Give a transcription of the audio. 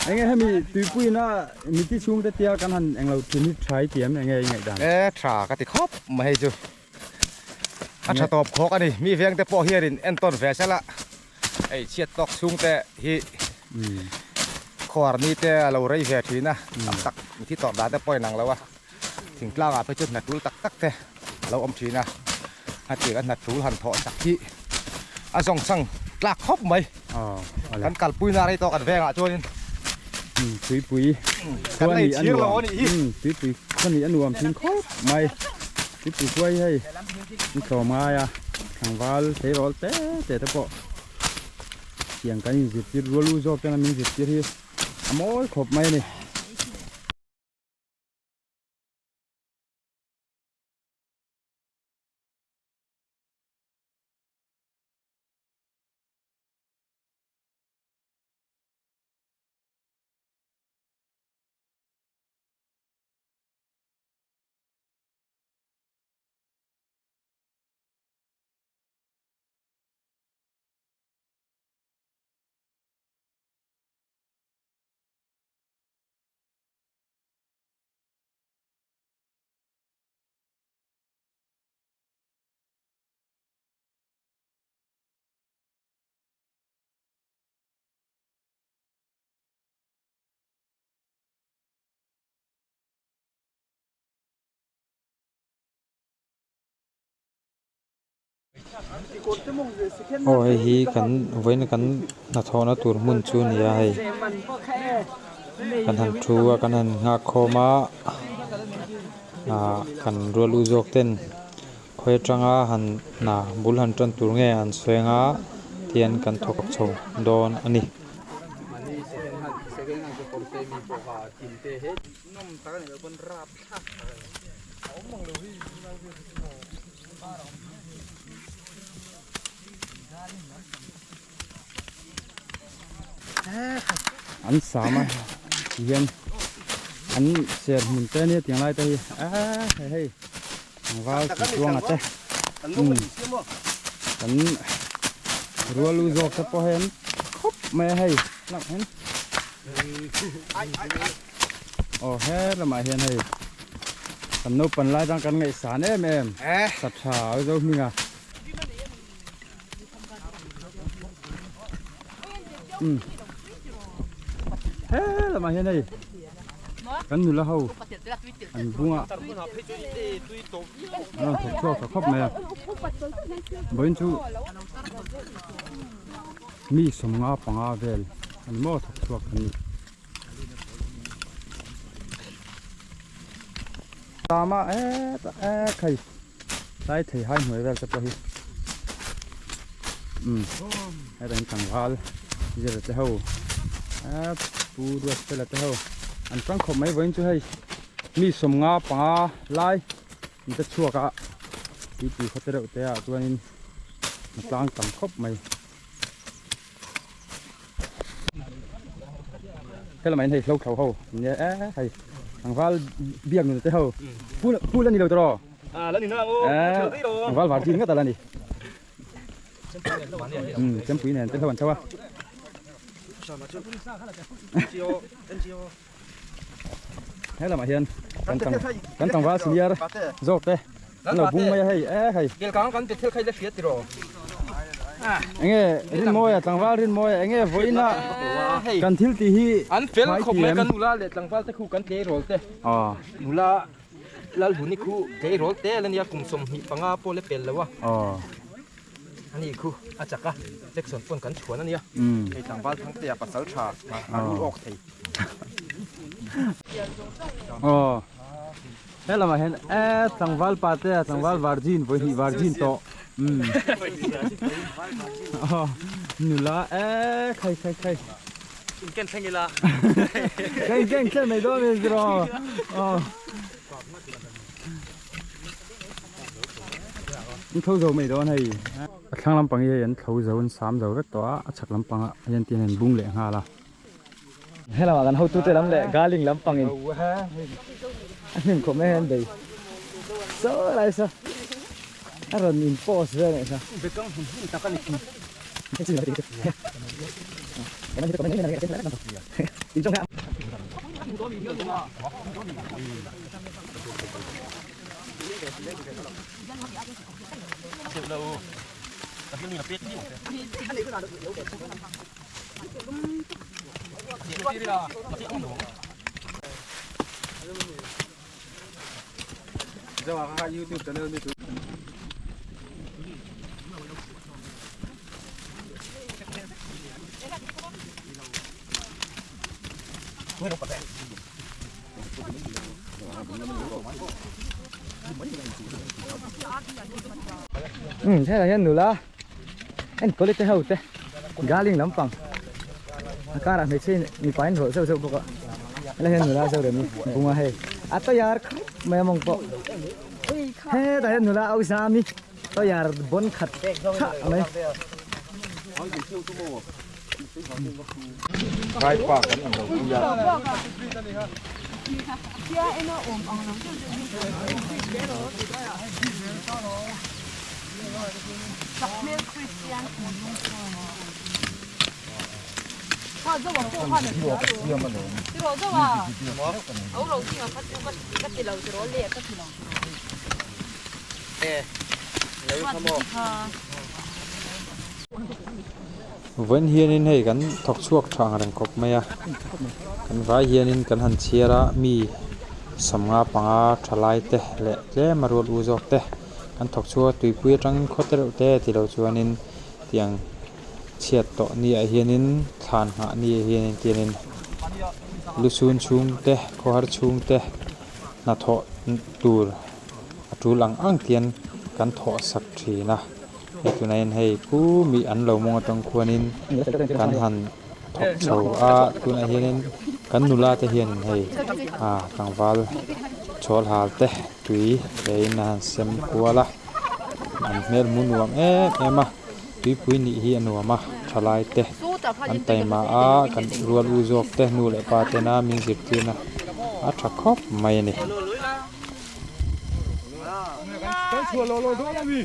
anh nghe mi Tuipui na mi ti chhungte tia kan han anh lo tin try tiam anh nghe ngai dan thả cái khóc mà hay chưa anh chặt tọp khó cái này mi veng te po hiền anh ton về sẽ là ấy chhiat tawk chhungte hi khỏa ni te lâu rây về thì na tắc mi thi tọt đá te poi năng lâu à thỉnh lao à phải chút nạt túi tắc te lâu om thì na hai tiếng ăn nạt túi hẳn thọ tắc chi à dòng sang lạc khóc màyกันกัดปุยนาไรต่อกันแวงอ่ะช่วยTuipuiกันในเชียงเรานี่Tuipuiคนนี้อันรวมทิ้งครบไม่Tuipuiช่วยให้มันต่อมาอ่ะทางวาลเทรอลแต่ตะปะเสียงกันยิ่งจิตรัวรู้จบแต่ละมีจิตที่อโมยครบไม่เนี่ยโอ้ยฮีกันไว้ในกันนาทอนาตูรมุนจูนี่ไอ้กันหันทัวกันหันงาโคมากันรัวลูจอกเต้นคอยจังอาหันนาบุลหันจันตูรเงอันสวยงาเทียนกันทกชงโดนอันนี้อันสามเย็นอันเสียหุ่นเต้เนี่ยเตียงไรเต้เฮ้ยว่าช่วงอะไรกันรัวลูจอกจะพอเห็นครบไม่ให้หนักเห็นโอ้เฮ้ยละมาเห็นให้กันโนปันไล่ตั้งกันไงสารเอ็มสัตว์ชาเอาเจ้ามีงาเฮ้ยละมาเห็นให้กันอยู่แล้วเขาอันบุ้งอ่ะถูกชอบครบไหมบ่อยจู่มีสมงาปังอาเวลอันมอถูกชอบกันตามาใครได้ถือให้หน่วยเวลจะไปให้เป็นต่างวาลจะจะเขาปูด้วยเสร็จแล้วอันฟังคมไม่เว้นช่วยมีสมงาปังอาไล่มันจะชั่วกะปีเขาจะเดือดแต่ตัวนี้มันกลางต่ำครบไหมแค่ละไม่ให้เราเขาเนี่ยให้ทางฟ้าเบี้ยงอยู่แต่เขาพูดแล้วนี่เราตลอดแล้วนี่น้องทางฟ้าหวานจริงก็แต่ละนี่จำปีเนี่ยแต่ละวันเช้าว่าให้ละมาเห็นกันต่างว่าสิเยอะจบเต้เราบุ้งไม่ให้ให้เกี่ยวกับกันจะเที่ยวใครจะเสียติโรเงี้ยรินมวยต่างว่ารินมวยเงี้ยฝอยน่ะกันทิลตีฮีอันเฟลขบไม่กันนูลาเลยต่างว่าจะคู่กันเตะโรลเต้นูลาแล้วหุ่นนี่คู่เตะโรลเตะแล้วเนี่ยกลุ่มสมหิปังอาโปเลเป็นแล้ววะอันนี้คู่อาจักรเล็กส่วนปนกันชวนนั่นเนี่ยไอ้ต่างว่าทั้งเตะปัสสาวะมาดูออกทีเฮ้ยเรามาเห็นต่างว่าปาเต้ต่างว่าวาร์จินฝอยวาร์จินโตนูละใครเก่งเท่าไงล่ะเก่งไม่โดนเลยจ้ะนี่เขาจะไม่โดนให้ข้างลำปังยันเขาจะวัน3จะก็ตัวชักลำปังยันตีนเห็นบุ้งเหล่งหาละให้เรากันเขาตุ้เตลำเหล่กาลิงลำปังอินอันนี้เขาไม่เห็นเลยโซ่อะไรซะอะไรนี่โพสเลยนะซะเบคอนหุ่นตะกันนี่ไม่ใช่อะไรดิ YouTube channel mi thế là hiện nữa anh có lấy cái hậu thế gà linh lắm bằng cá là mấy trên mi quái nổi sâu sâu bọc là hiện nữa sâu để mi bunga hay à tôi yar mẹ mong bọc thế tại hiện nữa ông sao mi tôi yar bốn khát này Hai quả cắn ở đầu cũng ra. Vẫn hiền in hay gắn thọc chuộc trăng rừng cọc mày à, gắn vai hiền in gắn hàn chia ra mi sầm ngã panga thalai te lệ mà ruột uzok te gắn thọc chuộc Tuipui trăng khót te te thì đầu chuan in tiếng chhiat to ni hiền in thlan nghah ni hiền in tiền in lusun chhungte khoar chhungte na tho tur atu lang ang tiền gắn thọ sak thi na tu này hay cú mi ăn lẩu mong trong khuôn in kan han thọc chầu a tu này hiền kan nula te hiền hay kang val chol hal te tui để na sem kuala an mel munuam ema Tuipui ni hi anuama thalai te an taima a kan rual uzok te nu le pa te na min zip ti na a thakop mai ni Cái chùa lô lô đó là gì?